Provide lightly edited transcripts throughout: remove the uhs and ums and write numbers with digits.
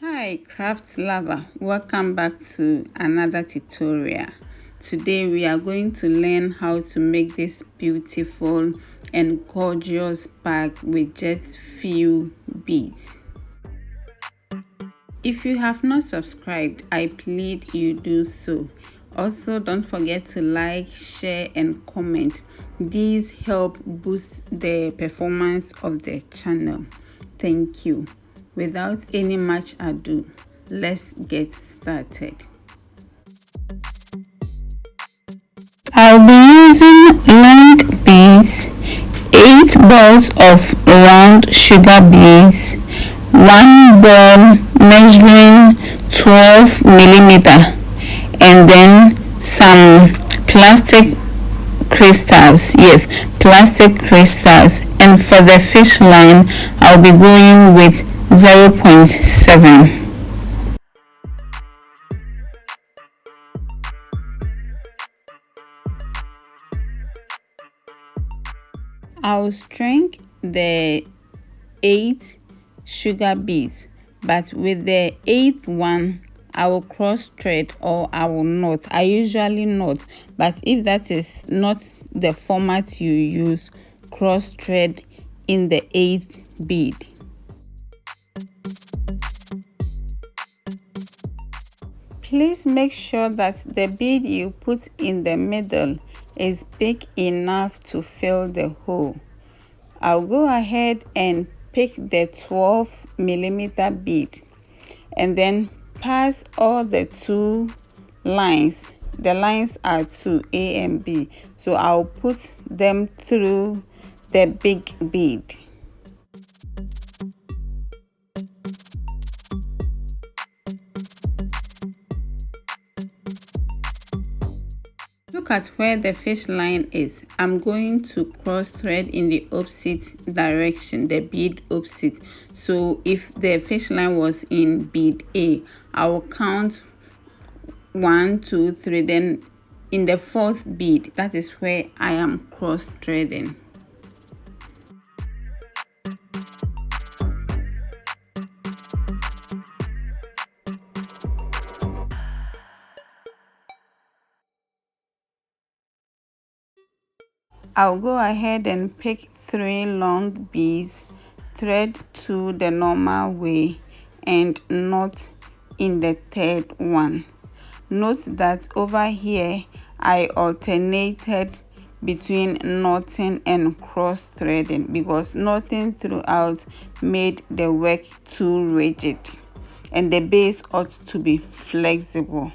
Hi craft lover, welcome back to another tutorial. Today we are going to learn how to make this beautiful and gorgeous bag with just few beads. If you have not subscribed, I plead you do so. Also, don't forget to like, share and comment. These help boost the performance of the channel. Thank you. Without any much ado, let's get started. I'll be using long beads, 8 balls of round sugar beads, 1 ball measuring 12 millimeter, and then some plastic crystals. Yes, plastic crystals. And for the fish line, I'll be going with 0.7. I'll string the 8 sugar beads, but with the 8th one I will cross thread or I will knot. I usually knot, but if that is not the format you use, cross thread in the 8th bead. Please make sure that the bead you put in the middle is big enough to fill the hole. I'll go ahead and pick the 12 millimeter bead and then pass all the 2 lines. The lines are 2, A and B, so I'll put them through the big bead. Look at where the fish line is. I'm going to cross thread in the opposite direction, the bead opposite. So if the fish line was in bead A, I will count 1, 2, 3. Then in the 4th bead, that is where I am cross threading. I'll go ahead and pick 3 long beads, thread 2 the normal way, and knot in the 3rd one. Note that over here I alternated between knotting and cross threading because knotting throughout made the work too rigid, and the base ought to be flexible.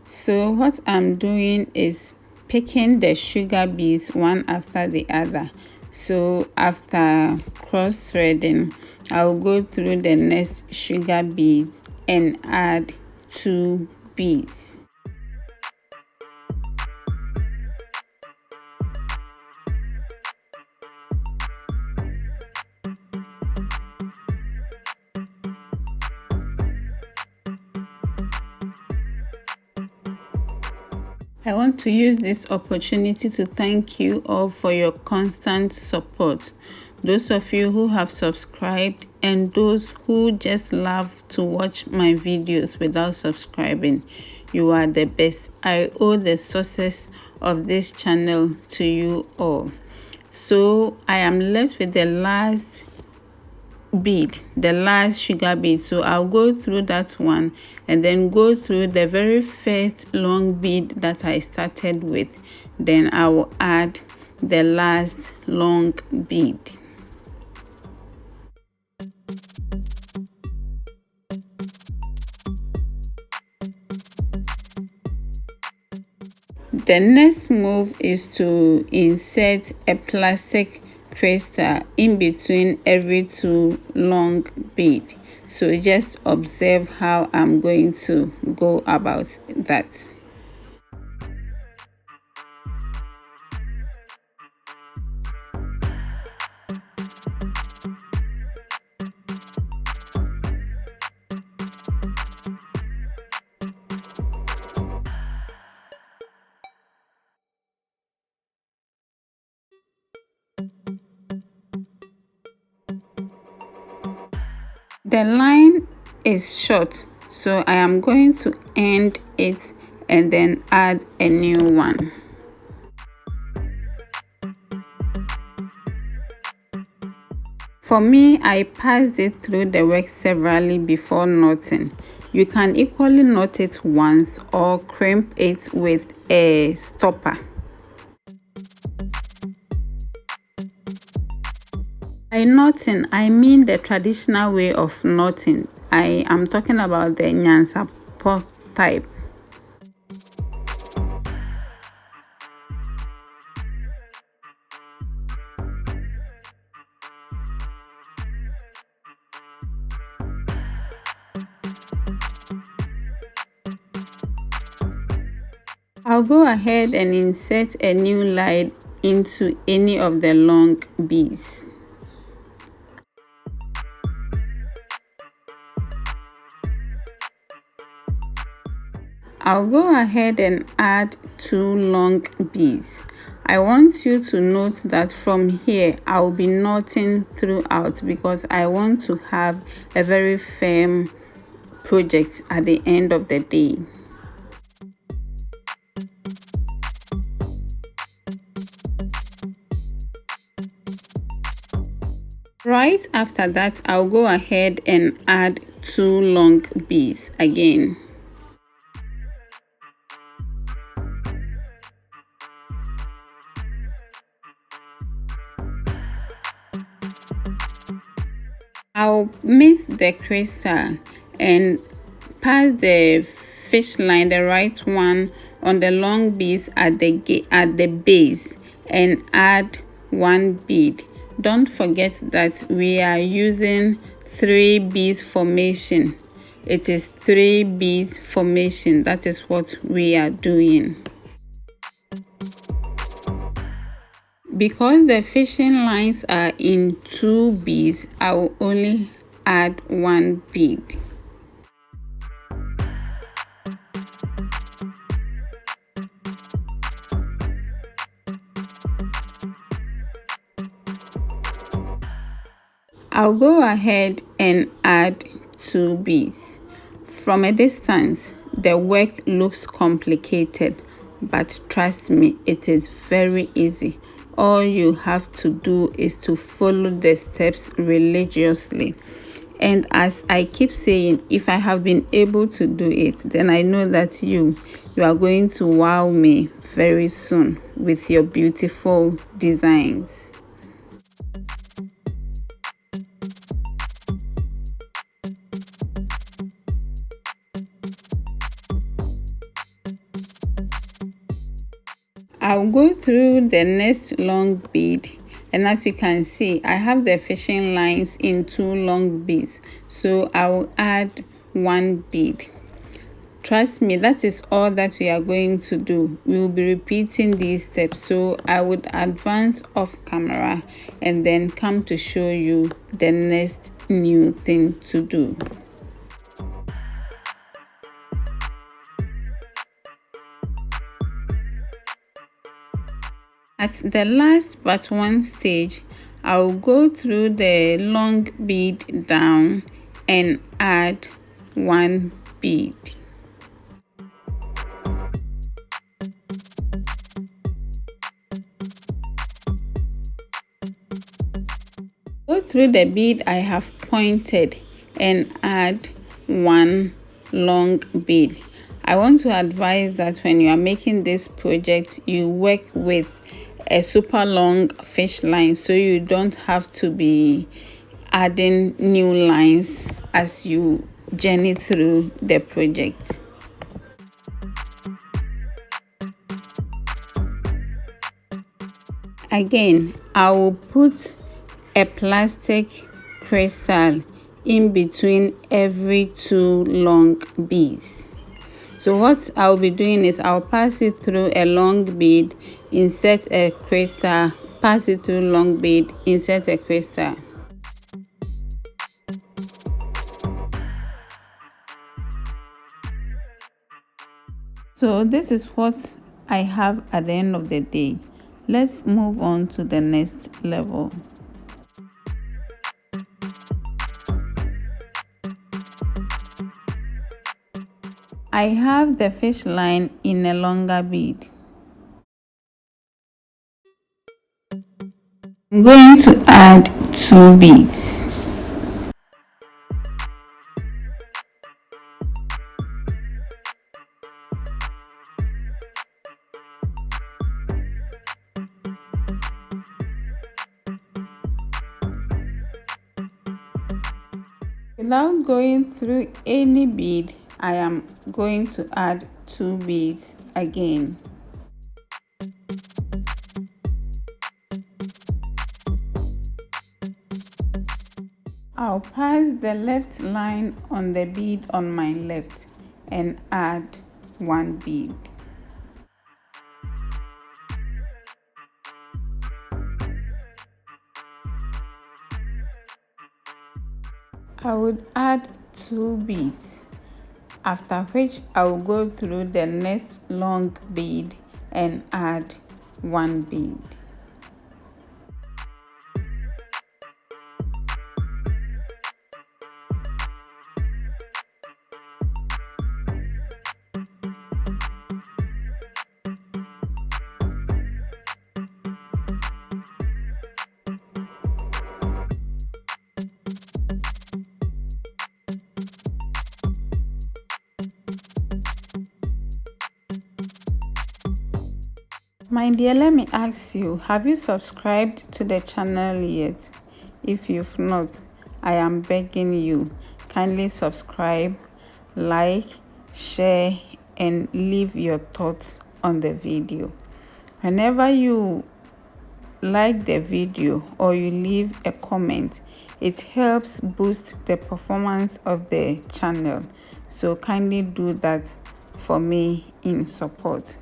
So what I'm doing is picking the sugar beads one after the other. So after cross threading, I'll go through the next sugar bead and add 2 beads. I want to use this opportunity to thank you all for your constant support. Those of you who have subscribed and those who just love to watch my videos without subscribing. You are the best. I owe the success of this channel to you all. So I am left with the last bead, the last sugar bead. So I'll go through that one and then go through the very first long bead that I started with. Then I will add the last long bead. The next move is to insert a plastic crystal in between every 2 long bead. So just observe how I'm going to go about that. The line is short, so I am going to end it and then add a new one. For me, I passed it through the work severally before knotting. You can equally knot it once or crimp it with a stopper. By knotting, I mean the traditional way of knotting. I am talking about the nyansapo type. I'll go ahead and insert a new line into any of the long beads. I'll go ahead and add 2 long beads. I want you to note that from here I'll be knotting throughout because I want to have a very firm project at the end of the day. Right after that, I'll go ahead and add 2 long beads again. I'll mix the crystal and pass the fish line, the right one, on the long beads at the base and add 1 bead. Don't forget that we are using 3 beads formation. It is 3 beads formation. That is what we are doing. Because the fishing lines are in 2 beads, I will only add 1 bead. I'll go ahead and add 2 beads. From a distance, the work looks complicated, but trust me, it is very easy. All you have to do is to follow the steps religiously. And as I keep saying, if I have been able to do it, then I know that you are going to wow me very soon with your beautiful designs. I'll go through the next long bead, and as you can see, I have the fishing lines in 2 long beads, so I will add 1 bead. Trust me, that is all that we are going to do. We will be repeating these steps, so I would advance off camera and then come to show you the next new thing to do. At the last but one stage, I'll go through the long bead down and add 1 bead. Go through the bead I have pointed and add 1 long bead. I want to advise that when you are making this project, you work with a super long fish line so you don't have to be adding new lines as you journey through the project. Again, I will put a plastic crystal in between every 2 long beads. So what I'll be doing is I'll pass it through a long bead, insert a crystal, pass it through long bead, insert a crystal. So this is what I have at the end of the day. Let's move on to the next level. I have the fish line in a longer bead. I'm going to add 2 beads. Without going through any bead, I am going to add 2 beads again. I'll pass the left line on the bead on my left and add 1 bead. I would add 2 beads, after which I will go through the next long bead and add 1 bead. My dear, let me ask you, have you subscribed to the channel yet? If you've not, I am begging you, kindly subscribe, like, share, and leave your thoughts on the video. Whenever you like the video or you leave a comment, it helps boost the performance of the channel. So kindly do that for me in support.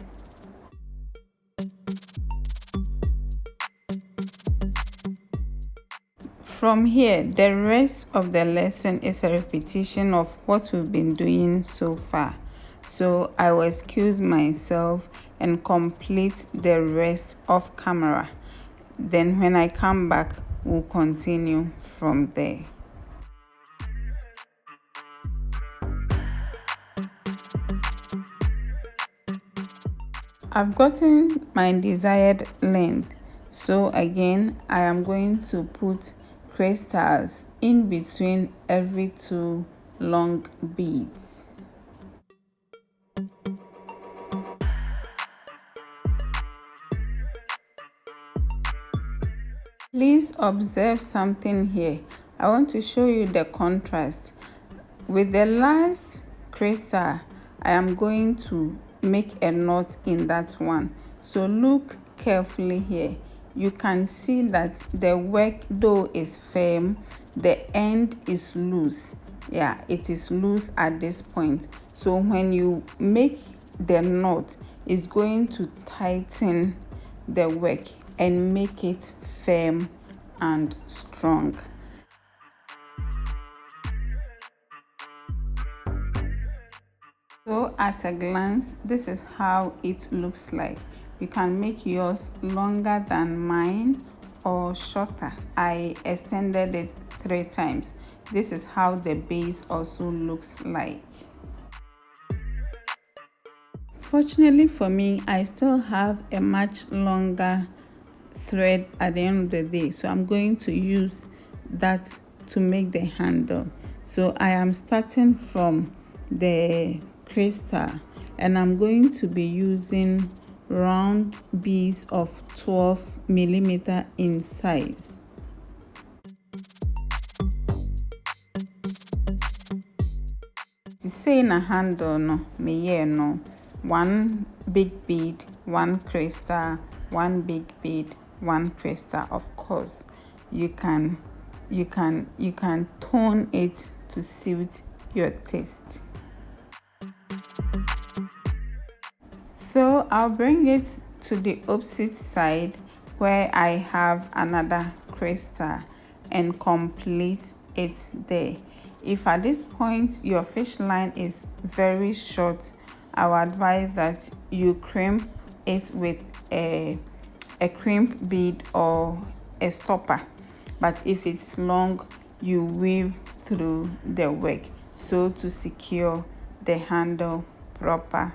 From here, the rest of the lesson is a repetition of what we've been doing so far. So I will excuse myself and complete the rest off camera. Then when I come back, we'll continue from there. I've gotten my desired length. So again, I am going to put crystals in between every 2 long beads. Please observe something here. I want to show you the contrast. With the last crystal, I am going to make a knot in that one. So look carefully here. You can see that the work, though is firm, the end is loose. Yeah, it is loose at this point. So when you make the knot, it's going to tighten the work and make it firm and strong. So at a glance, this is how it looks like. You can make yours longer than mine or shorter. I extended it 3 times. This is how the base also looks like. Fortunately for me, I still have a much longer thread at the end of the day, so I'm going to use that to make the handle. So I am starting from the crystal and I'm going to be using round beads of 12 millimeter in size. To say in a handle no me no 1 big bead, 1 crystal, 1 big bead, 1 crystal. Of course, you can tone it to suit your taste. So I'll bring it to the opposite side where I have another crystal and complete it there. If at this point your fish line is very short, I would advise that you crimp it with a crimp bead or a stopper. But if it's long, you weave through the work so to secure the handle proper.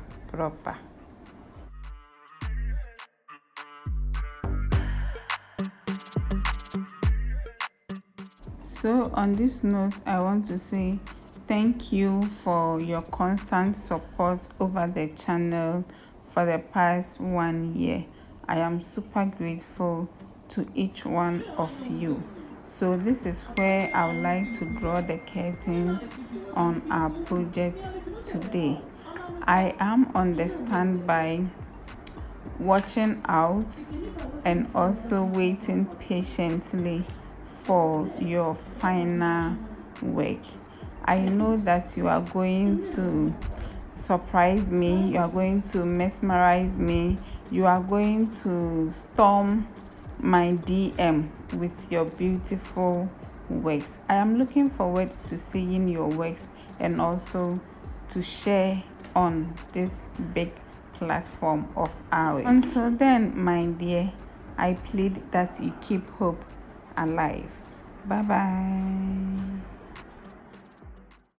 So on this note, I want to say thank you for your constant support over the channel for the past 1 year. I am super grateful to each one of you. So this is where I would like to draw the curtains on our project today. I am on the standby, watching out and also waiting patiently for your final work. I know that you are going to surprise me, you are going to mesmerize me, you are going to storm my DM with your beautiful works. I am looking forward to seeing your works and also to share on this big platform of ours. Until then, my dear, I plead that you keep hope alive. Bye bye.